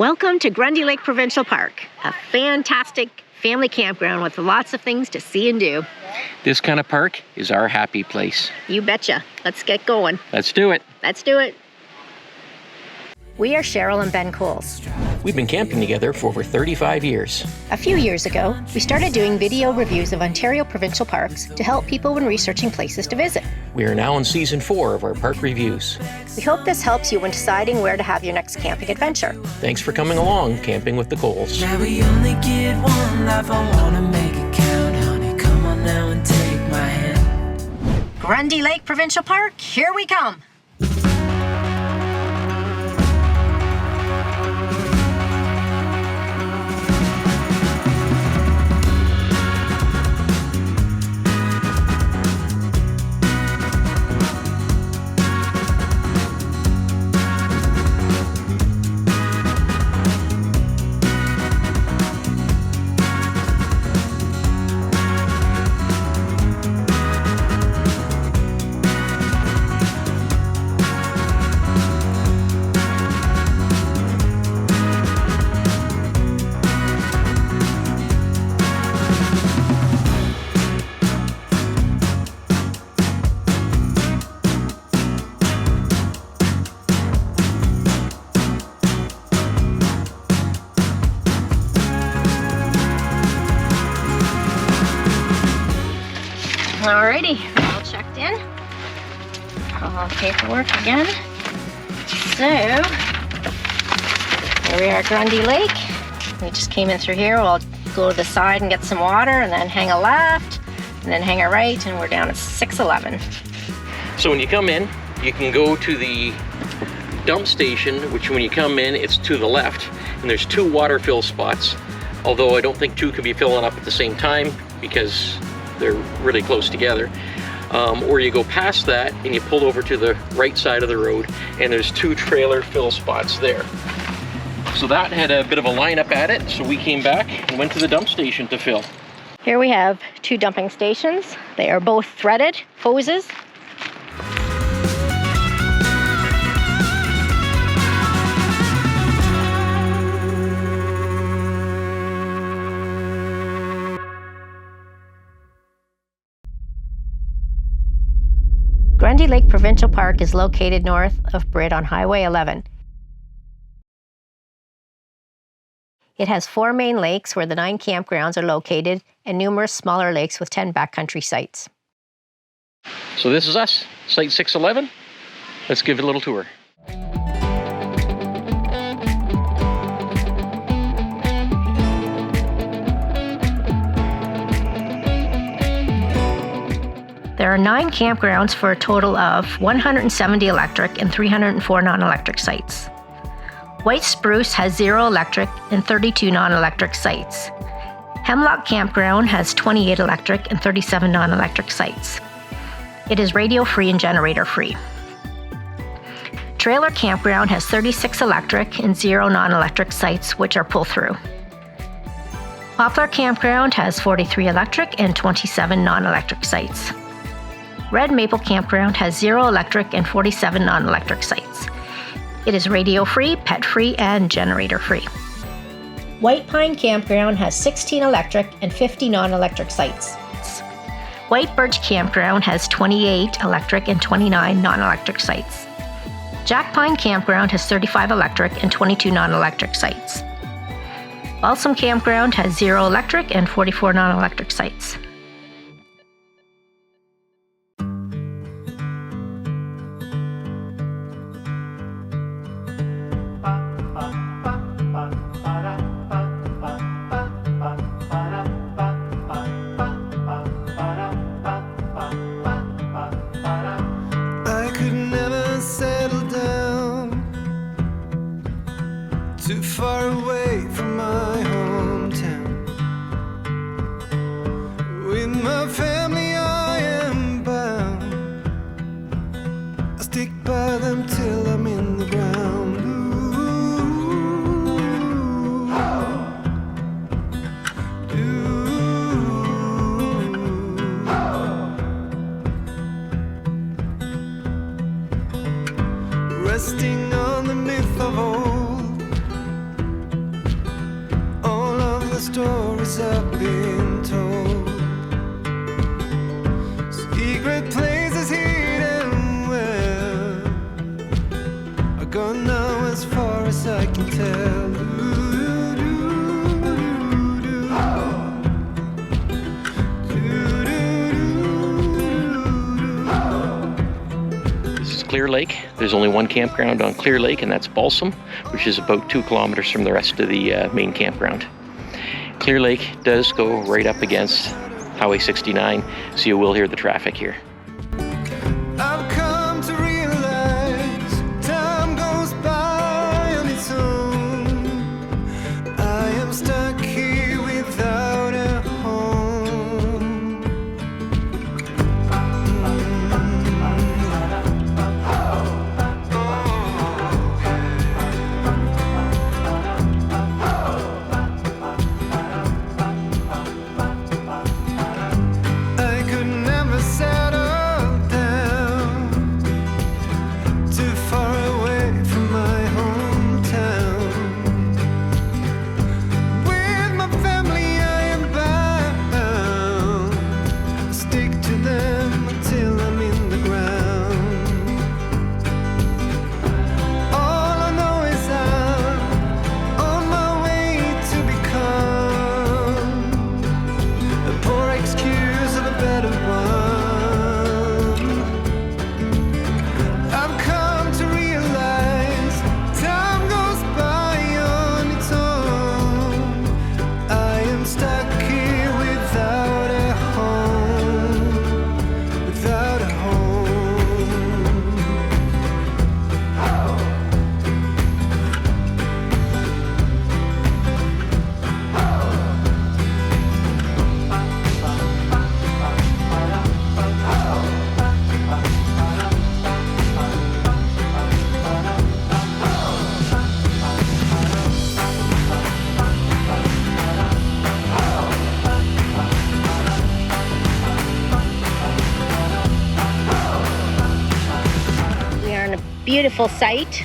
Welcome to Grundy Lake Provincial Park, a fantastic family campground with lots of things to see and do. This kind of park is our happy place. You betcha. Let's get going. Let's do it. Let's do it. We are Cheryl and Ben Coles. We've been camping together for over 35 years. A few years ago, we started doing video reviews of Ontario provincial parks to help people when researching places to visit. We are now in season 4 of our park reviews. We hope this helps you when deciding where to have your next camping adventure. Thanks for coming along, Camping with the Coles. Now we only get one life, I wanna make it count, honey. Come on now and take my hand. Grundy Lake Provincial Park, here we come. Alrighty, all checked in. All paperwork again. So, here we are at Grundy Lake. We just came in through here. We'll go to the side and get some water and then hang a left and then hang a right, and we're down at 611. So when you come in, you can go to the dump station, which when you come in, it's to the left, and there's 2 water fill spots. Although I don't think 2 can be filling up at the same time because they're really close together. Or you go past that and you pull over to the right side of the road, and there's 2 trailer fill spots there. So that had a bit of a lineup at it, so we came back and went to the dump station to fill. Here we have 2 dumping stations. They are both threaded hoses. Grundy Lake Provincial Park is located north of Bryd on Highway 11. It has 4 main lakes where the 9 campgrounds are located and numerous smaller lakes with 10 backcountry sites. So this is us, Site 611. Let's give it a little tour. There are 9 campgrounds for a total of 170 electric and 304 non-electric sites. White Spruce has 0 electric and 32 non-electric sites. Hemlock Campground has 28 electric and 37 non-electric sites. It is radio-free and generator-free. Trailer Campground has 36 electric and 0 non-electric sites, which are pull-through. Poplar Campground has 43 electric and 27 non-electric sites. Red Maple Campground has 0 electric and 47 non-electric sites. It is radio-free, pet-free, and generator-free. White Pine Campground has 16 electric and 50 non-electric sites. White Birch Campground has 28 electric and 29 non-electric sites. Jack Pine Campground has 35 electric and 22 non-electric sites. Balsam Campground has 0 electric and 44 non-electric sites. Too far away from my hometown. With my family I am bound. I'll stick by them till I'm in the ground. Resting on the myth of old, stories I've been told. Secret places hidden where I go now as far as I can tell. Clear Lake. There's only one campground on Clear Lake, and that's Balsam, which is about 2 kilometers from the rest of the main campground. Clear Lake does go right up against Highway 69, so you will hear the traffic here. I've come to realize time goes by on its own. I am stuck here without a home. I could never settle down too far away from my hometown. With my family I am bound. I stick to them until I'm in the ground. All I know is I'm on my way to become a poor excuse of a better one. I've come to realize time goes by on its own. I am stuck here without a home, without a home. We are on a beautiful site.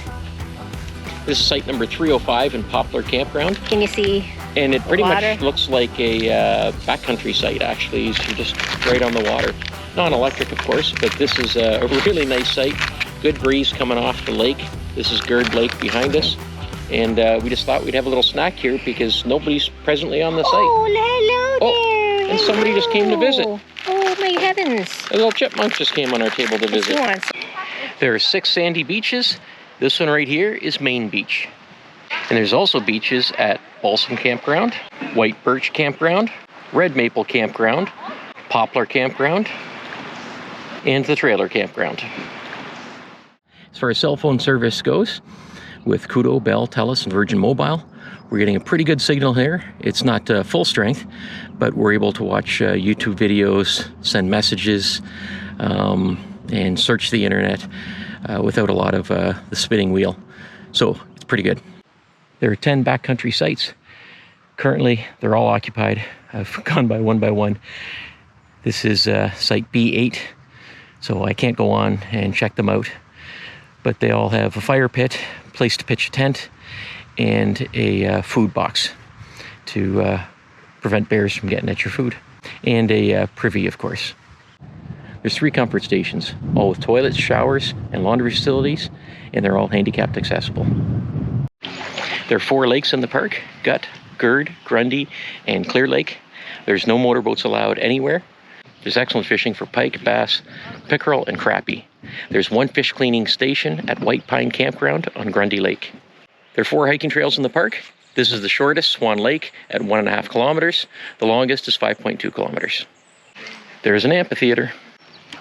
This is site number 305 in Poplar Campground, Can you see? and it pretty Water. much looks like a backcountry site, actually. So you're just right on the water. Non-electric, of course, but this is a really nice site. Good breeze coming off the lake. This is Gurd Lake behind us, and we just thought we'd have a little snack here because nobody's presently on the site. Oh, hello Oh, there. and somebody just came to visit. Hello. Oh, my heavens. A little chipmunk just came on our table to What's he visit. wants? There are 6 sandy beaches. This one right here is Main Beach. And there's also beaches at Balsam Campground, White Birch Campground, Red Maple Campground, Poplar Campground, and the Trailer Campground. As far as cell phone service goes, with Koodo, Bell, Telus, and Virgin Mobile, we're getting a pretty good signal here. It's not full strength, but we're able to watch YouTube videos, send messages, and search the internet without a lot of the spinning wheel. So it's pretty good. There are 10 backcountry sites. Currently, they're all occupied. I've gone by one. This is site B8, so I can't go on and check them out. But they all have a fire pit, place to pitch a tent, and a food box to prevent bears from getting at your food. And a privy, of course. There's 3 comfort stations, all with toilets, showers, and laundry facilities, and they're all handicapped accessible. There are 4 lakes in the park: Gut, Gurd, Grundy, and Clear Lake. There's no motorboats allowed anywhere. There's excellent fishing for pike, bass, pickerel, and crappie. There's 1 fish cleaning station at White Pine Campground on Grundy Lake. There are 4 hiking trails in the park. This is the shortest, Swan Lake, at 1.5 kilometers. The longest is 5.2 kilometers. There is an amphitheater.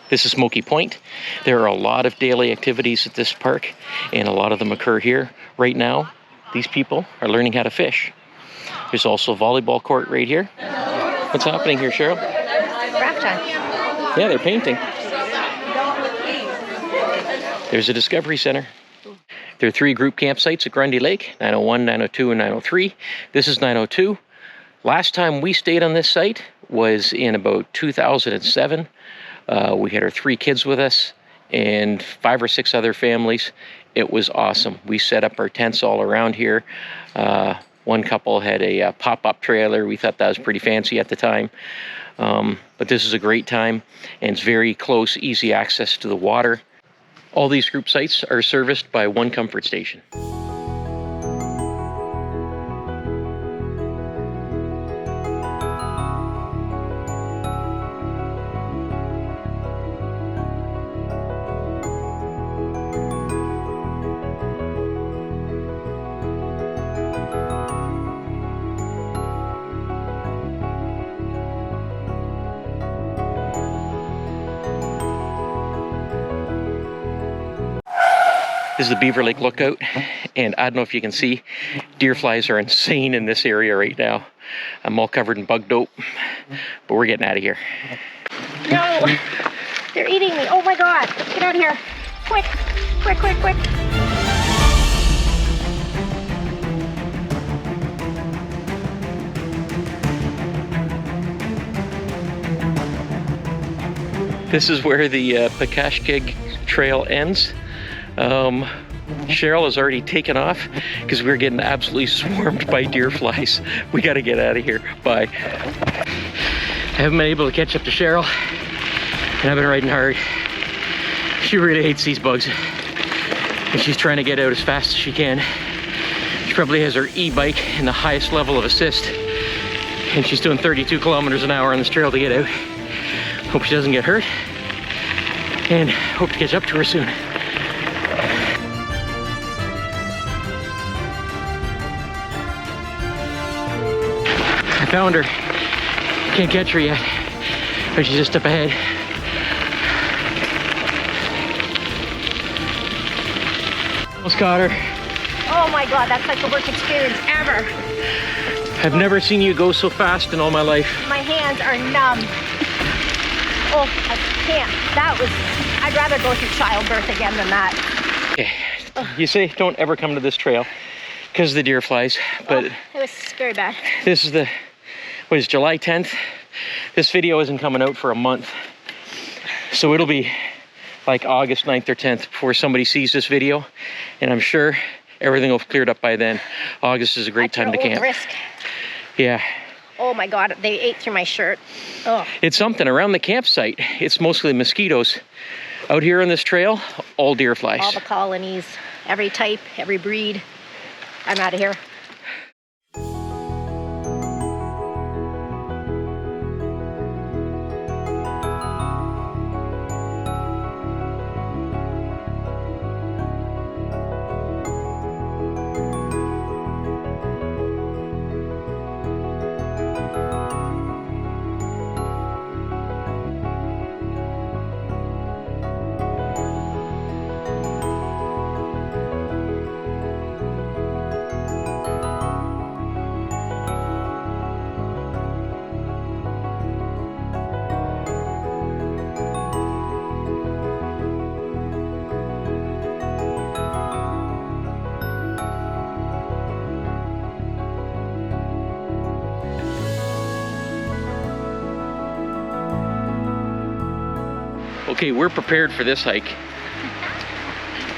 This is Smoky Point. There are a lot of daily activities at this park, and a lot of them occur here. Right now, these people are learning how to fish. There's also a volleyball court right here. What's happening here, Cheryl? Craft time. Yeah, they're painting. There's a Discovery Center. There are 3 group campsites at Grundy Lake, 901, 902, and 903. This is 902. Last time we stayed on this site was in about 2007. We had our 3 kids with us and 5 or 6 other families. It was awesome. We set up our tents all around here. One couple had a pop-up trailer. We thought that was pretty fancy at the time. But this is a great time, and it's very close, easy access to the water. All these group sites are serviced by one comfort station. This is the Beaver Lake Lookout, and I don't know if you can see, deer flies are insane in this area right now. I'm all covered in bug dope, but we're getting out of here. No! They're eating me. Oh my God. Get out of here. Quick, quick, quick, quick. This is where the Pakeshkag trail ends. Cheryl has already taken off because we're getting absolutely swarmed by deer flies. We got to get out of here. Bye. I haven't been able to catch up to Cheryl, and I've been riding hard. She really hates these bugs, and she's trying to get out as fast as she can. She probably has her e-bike in the highest level of assist, and she's doing 32 kilometers an hour on this trail to get out. Hope she doesn't get hurt, and hope to catch up to her soon. I found her. Can't catch her yet, but she's just up ahead. Almost caught her. Oh my God, that's like the worst experience ever. I've never seen you go so fast in all my life. My hands are numb. Oh, I can't. That was, I'd rather go through childbirth again than that. Okay. You say don't ever come to this trail because of the deer flies, but it was very bad. this is the, what is July 10th? This video isn't coming out for a month. So it'll be like August 9th or 10th before somebody sees this video. And I'm sure everything will have cleared up by then. August is a great time to camp. Risk. Yeah. Oh my God, they ate through my shirt. Oh. It's something around the campsite. It's mostly mosquitoes. Out here on this trail, all deer flies. All the colonies, every type, every breed. I'm out of here. Okay, we're prepared for this hike.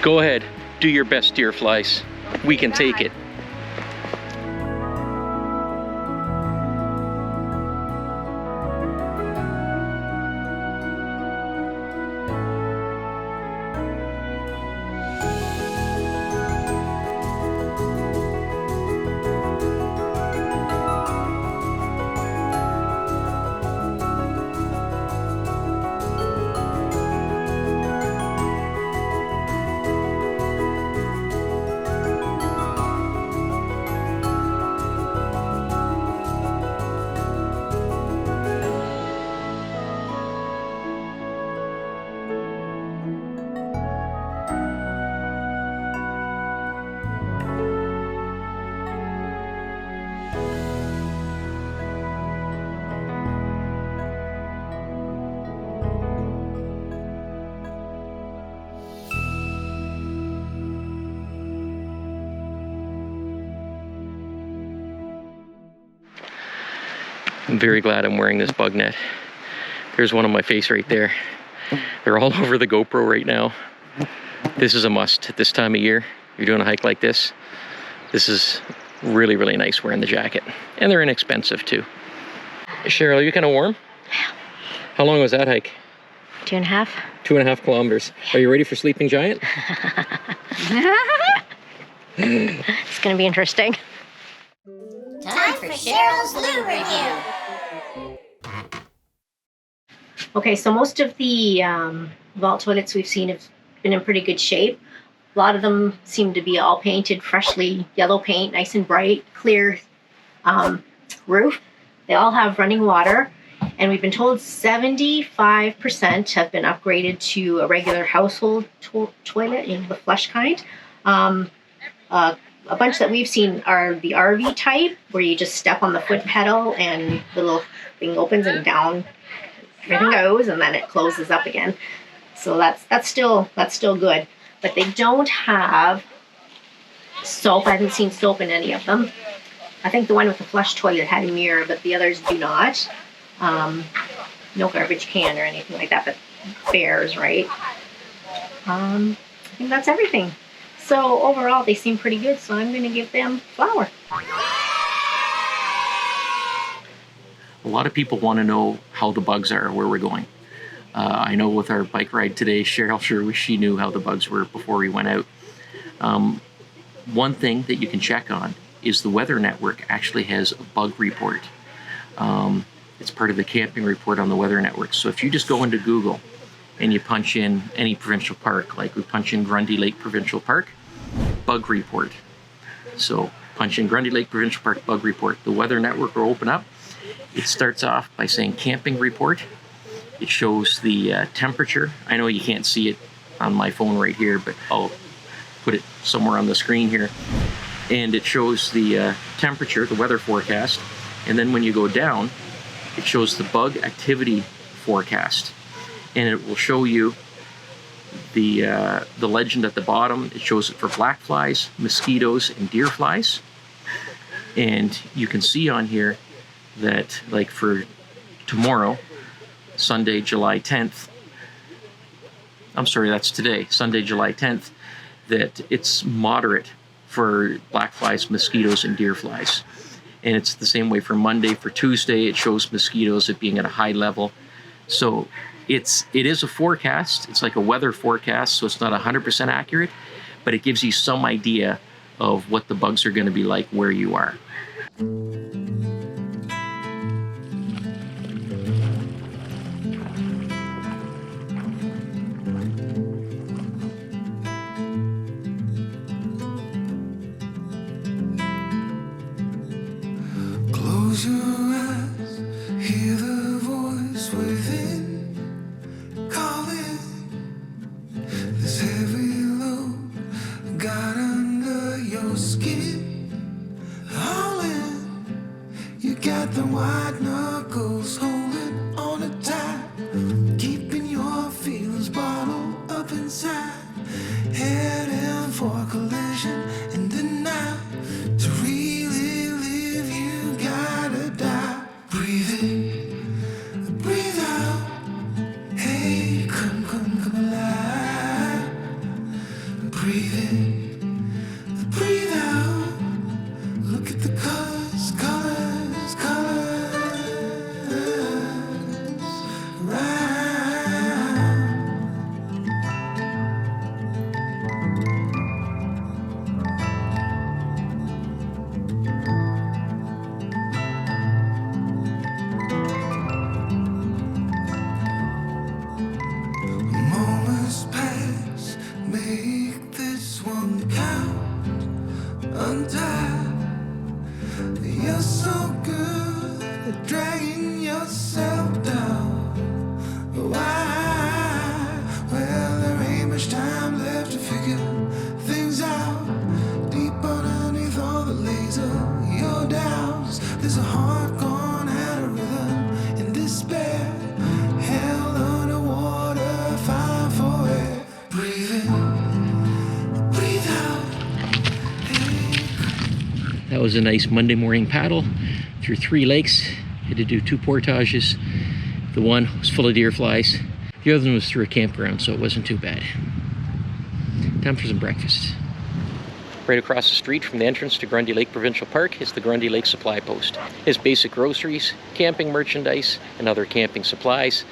Go ahead, do your best, deer flies. We can take it. I'm very glad I'm wearing this bug net. There's one on my face right there. They're all over the GoPro right now. This is a must at this time of year. You're doing a hike like this. This is Really, really nice wearing the jacket. And they're inexpensive too. Cheryl, are you kind of warm? Yeah. How long was that hike? 2.5. 2.5 kilometers. Are you ready for Sleeping Giant? It's going to be interesting. Time for Cheryl's Loo Review. Okay, so most of the vault toilets we've seen have been in pretty good shape. A lot of them seem to be all painted freshly yellow paint, nice and bright, clear roof. They all have running water, and we've been told 75% have been upgraded to a regular household toilet, the flush kind. A bunch that we've seen are the RV type, where you just step on the foot pedal and the little thing opens and down everything goes, and then it closes up again. So that's still good. But they don't have soap. I haven't seen soap in any of them. I think the one with the flush toilet had a mirror, but the others do not. No garbage can or anything like that, but bears, right? I think that's everything. So overall, they seem pretty good, so I'm going to give them flower. A lot of people want to know how the bugs are, where we're going. I know with our bike ride today, Cheryl sure wish she knew how the bugs were before we went out. One thing that you can check on is the Weather Network actually has a bug report. It's part of the camping report on the Weather Network. So if you just go into Google and you punch in any provincial park, like we punch in Grundy Lake Provincial Park, bug report. So punch in Grundy Lake Provincial Park bug report. The Weather Network will open up. It starts off by saying camping report. It shows the temperature. I know you can't see it on my phone right here, but I'll put it somewhere on the screen here. And it shows the temperature, the weather forecast. And then when you go down, it shows the bug activity forecast. And it will show you the legend at the bottom. It shows it for black flies, mosquitoes, and deer flies. And you can see on here that, like for tomorrow, Sunday, July 10th, I'm sorry, that's today, Sunday, July 10th, that it's moderate for black flies, mosquitoes, and deer flies. And it's the same way for Monday. For Tuesday, it shows mosquitoes at being at a high level. So it is a forecast. It's like a weather forecast, so it's not 100% accurate, but it gives you some idea of what the bugs are going to be like where you are. Close your eyes, hear the voice within calling. This heavy load got under your skin, hauling. You got the white knuckles holding on it tight, keeping your feelings bottled up inside, heading for collision in the night. To really live, you gotta die. Breathe in, breathe out. Hey, come alive. Breathe in, breathe out. Look at the colors, colors, colors. Right. Moments pass, make this one count. Untie. You're so good at dragging yourself down. Why? Well, there ain't much time left to figure things out. Deep underneath all the laser, your doubts. There's a heart gone out of rhythm in despair. Held underwater, fine for air. Breathe in, breathe out. That was a nice Monday morning paddle through 3 lakes. Had to do 2 portages. The one was full of deer flies. The other one was through a campground, so it wasn't too bad. Time for some breakfast. Right across the street from the entrance to Grundy Lake Provincial Park is the Grundy Lake Supply Post. It's basic groceries, camping merchandise, and other camping supplies.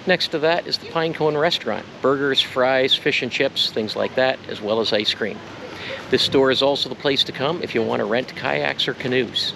Next to that is the Pine Cone Restaurant. Burgers, fries, fish and chips, things like that, as well as ice cream. This store is also the place to come if you want to rent kayaks or canoes.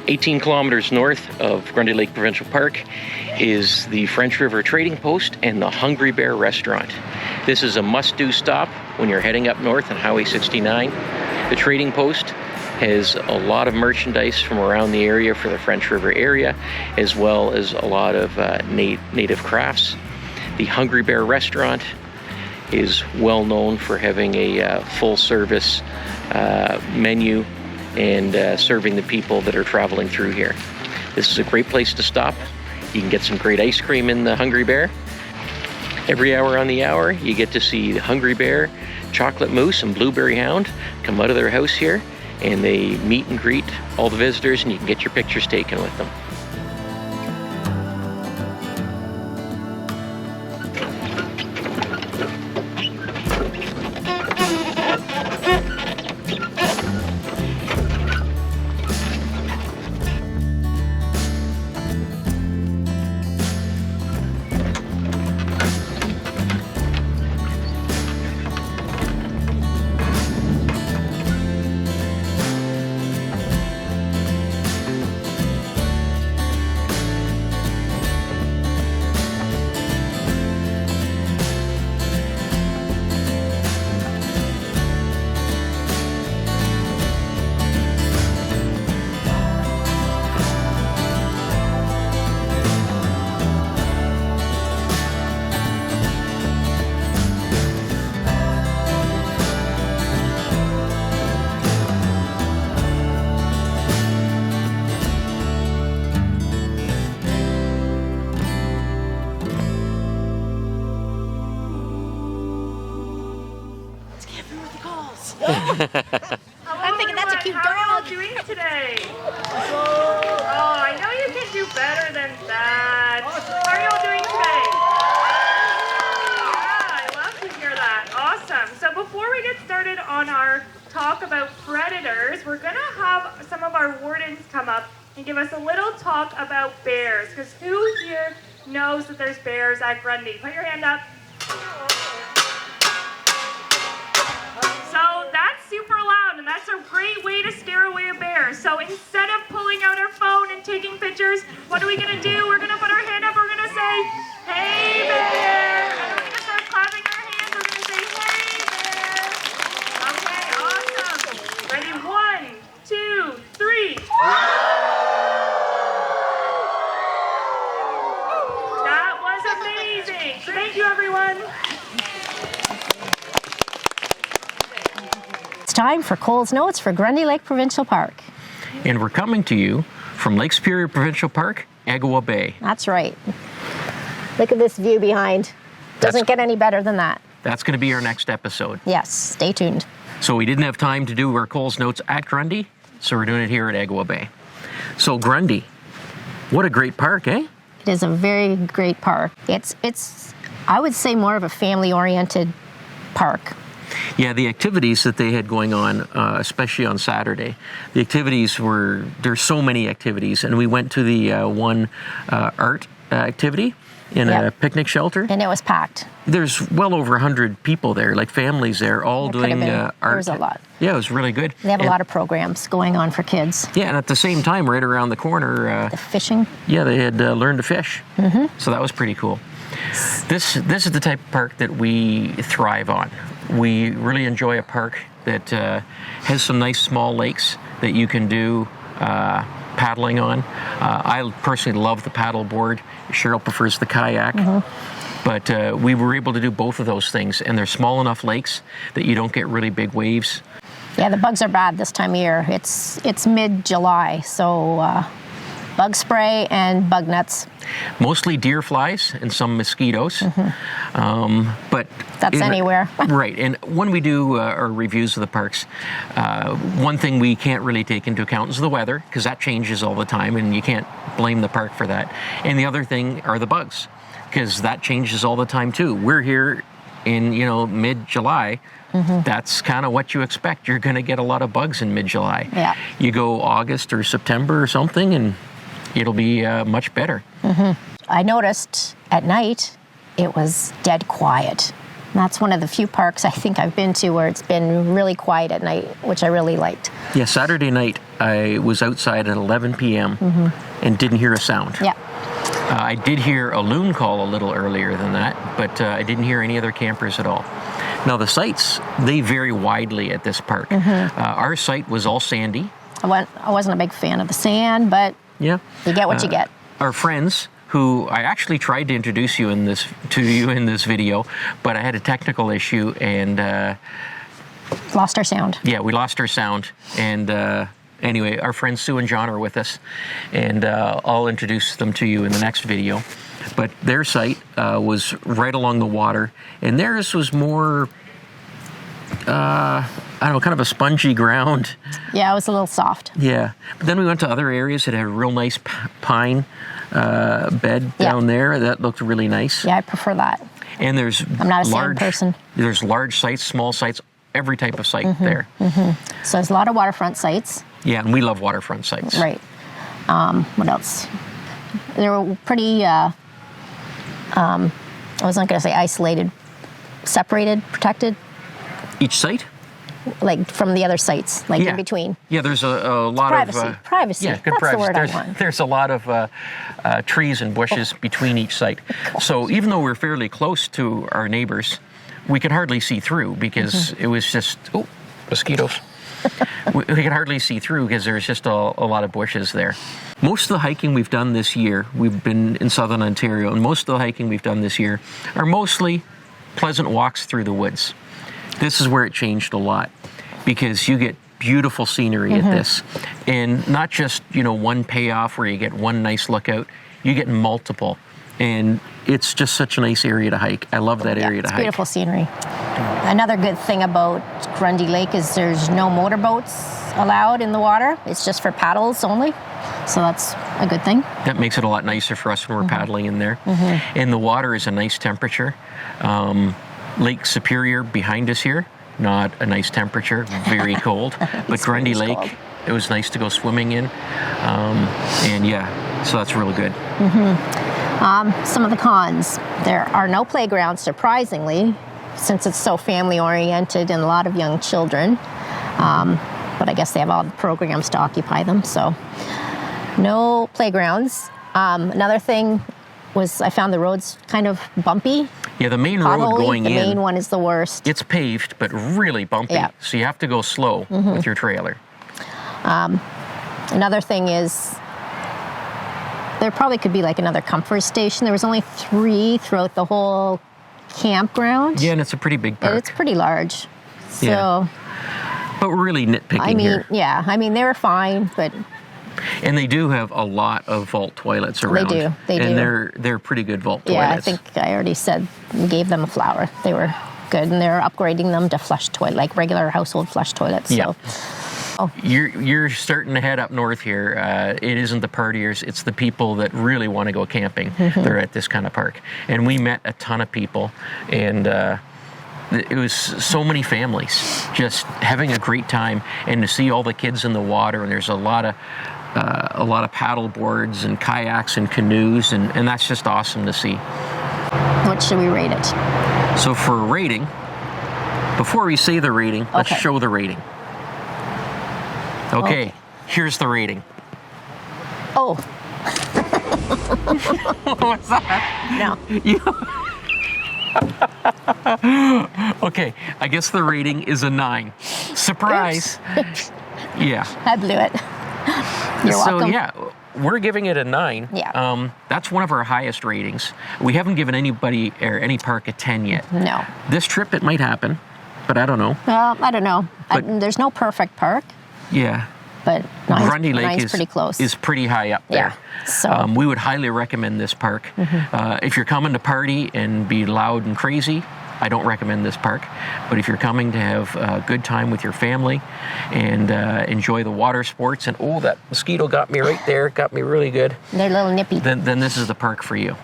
18 kilometers north of Grundy Lake Provincial Park is the French River Trading Post and the Hungry Bear Restaurant. This is a must-do stop when you're heading up north on Highway 69. The Trading Post has a lot of merchandise from around the area for the French River area, as well as a lot of native crafts. The Hungry Bear Restaurant is well known for having a full-service menu and serving the people that are traveling through here. This is a great place to stop. You can get some great ice cream in the Hungry Bear. Every hour on the hour, you get to see the Hungry Bear, Chocolate Moose, and Blueberry Hound come out of their house here, and they meet and greet all the visitors, and you can get your pictures taken with them. I'm thinking that's a cute dog. How are you all doing today? Oh, I know you can do better than that. How are you all doing today? Yeah, I love to hear that. Awesome. So before we get started on our talk about predators, we're going to have some of our wardens come up and give us a little talk about bears. Because who here knows that there's bears at Grundy? Put your hand up. So that's super loud, and that's a great way to scare away a bear. So instead of pulling out our phone and taking pictures, what are we going to do? We're going to put our hand up, we're going to say, "Hey bear!" And we're going to start clapping our hands, we're going to say, "Hey bear!" Okay, awesome. Ready? 1, 2, 3. That was amazing. So thank you, everyone. Time for Cole's Notes for Grundy Lake Provincial Park. And we're coming to you from Lake Superior Provincial Park, Agua Bay. That's right. Look at this view behind. Doesn't get any better than that. That's going to be our next episode. Yes, stay tuned. So we didn't have time to do our Cole's Notes at Grundy, so we're doing it here at Agua Bay. So Grundy, what a great park, eh? It is a very great park. It's I would say more of a family-oriented park. Yeah, the activities that they had going on, especially on Saturday, the activities there's so many activities, and we went to the one art activity in a picnic shelter. And it was packed. There's well over 100 people there, like families there, all doing art. There was a lot. Yeah, it was really good. They have a lot of programs going on for kids. Yeah, and at the same time, right around the corner... the fishing. Yeah, they had learned to fish. Mm-hmm. So that was pretty cool. This is the type of park that we thrive on. We really enjoy a park that has some nice small lakes that you can do paddling on. I personally love the paddle board. Cheryl prefers the kayak. But we were able to do both of those things, and they're small enough lakes that you don't get really big waves. Yeah, the bugs are bad this time of year. It's mid-July, so bug spray and bug nets. Mostly deer flies and some mosquitoes. But that's anywhere. Right. And when we do our reviews of the parks, one thing we can't really take into account is the weather, because that changes all the time, and you can't blame the park for that. And the other thing are the bugs, because that changes all the time too. We're here in, mid-July. That's kind of what you expect. You're going to get a lot of bugs in mid-July. Yeah. You go August or September or something, and it'll be much better. I noticed at night it was dead quiet. That's one of the few parks I think I've been to where it's been really quiet at night, which I really liked. Yeah, Saturday night I was outside at 11 p.m. And didn't hear a sound. Yeah. I did hear a loon call a little earlier than that, but I didn't hear any other campers at all. Now the sites, they vary widely at this park. Our site was all sandy. I wasn't a big fan of the sand, but yeah, you get what you get. Our friends, who I actually tried to introduce you in this video, but I had a technical issue and lost our sound. Yeah, we lost our sound, and anyway, our friends Sue and John are with us, and I'll introduce them to you in the next video. But their site was right along the water, and theirs was more, kind of a spongy ground. Yeah, it was a little soft. Yeah, but then we went to other areas that had a real nice pine bed down there. That looked really nice. Yeah, I prefer that. And I'm not a sand person. There's large sites, small sites, every type of site there. So there's a lot of waterfront sites. Yeah, and we love waterfront sites. Right. What else? They were pretty, I was not going to say isolated, separated, protected. Each site? Like from the other sites, like in between. Yeah, there's a lot of... Privacy. Yeah, good That's privacy. The word I want. There's a lot of trees and bushes between each site. So even though we're fairly close to our neighbors, we could hardly see through because it was just... Oh, mosquitoes. we could hardly see through because there's just a lot of bushes there. Most of the hiking we've done this year, we've been in southern Ontario, and most of the hiking we've done this year are mostly pleasant walks through the woods. This is where it changed a lot because you get beautiful scenery at this. And not just, one payoff where you get one nice lookout, you get multiple. And it's just such a nice area to hike. I love that area to hike. Beautiful scenery. Another good thing about Grundy Lake is there's no motorboats allowed in the water. It's just for paddles only. So that's a good thing. That makes it a lot nicer for us when we're paddling in there. And the water is a nice temperature. Lake Superior behind us here, not a nice temperature, very cold. But Grundy Lake, cold. It was nice to go swimming in. And yeah, so that's really good. Some of the cons. There are no playgrounds, surprisingly, since it's so family-oriented and a lot of young children. But I guess they have all the programs to occupy them, so no playgrounds. Another thing was I found the roads kind of bumpy. Yeah, the main road going in. The main one is the worst. It's paved, but really bumpy. Yeah. So you have to go slow with your trailer. Another thing is there probably could be like another comfort station. There was only 3 throughout the whole campground. Yeah, and it's a pretty big park. And it's pretty large. So, yeah. But we're really nitpicking here. Yeah, they were fine, but... And they do have a lot of vault toilets around. They do. And they're pretty good vault toilets. Yeah, I think I already said we gave them a flower. They were good, and they're upgrading them to flush toilet, like regular household flush toilets. Yeah. So. You're starting to head up north here. It isn't the partiers, it's the people that really want to go camping. They're at this kind of park. And we met a ton of people, and it was so many families just having a great time, and to see all the kids in the water, and there's a lot of paddle boards and kayaks and canoes, and that's just awesome to see. What should we rate it? So for a rating, before we say the rating, let's Okay. show the rating. Okay, here's the rating. Oh, What's that? no. Okay, I guess the rating is a 9. Surprise! Yeah. I blew it. You're welcome. So yeah, we're giving it a 9. Yeah. That's one of our highest ratings. We haven't given anybody or any park a 10 yet. No. This trip it might happen, but I don't know. Well, I don't know. But- There's no perfect park, Yeah. but Grundy Lake nine's is pretty close. is pretty high up there. Yeah, so- We would highly recommend this park. If you're coming to party and be loud and crazy, I don't recommend this park. But if you're coming to have a good time with your family and enjoy the water sports, and oh, that mosquito got me right there, got me really good, They're a little nippy. then this is the park for you.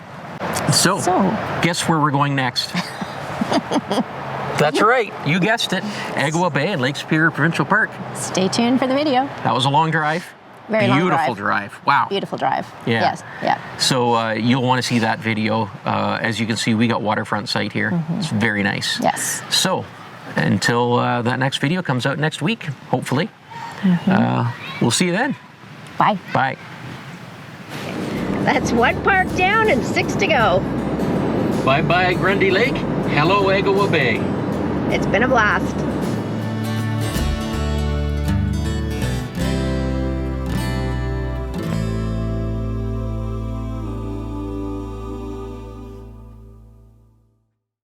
So, So- guess where we're going next? That's right, you guessed it. Agua Bay and Lake Superior Provincial Park. Stay tuned for the video. That was a long drive. Very long Beautiful drive. drive. Wow. Beautiful drive. Yeah. Yes. Yeah. So you'll want to see that video. As you can see, we got waterfront site here. It's very nice. Yes. So until that next video comes out next week, hopefully, we'll see you then. Bye. Bye. That's 1 park down and 6 to go. Bye-bye, Grundy Lake. Hello, Agua Bay. It's been a blast.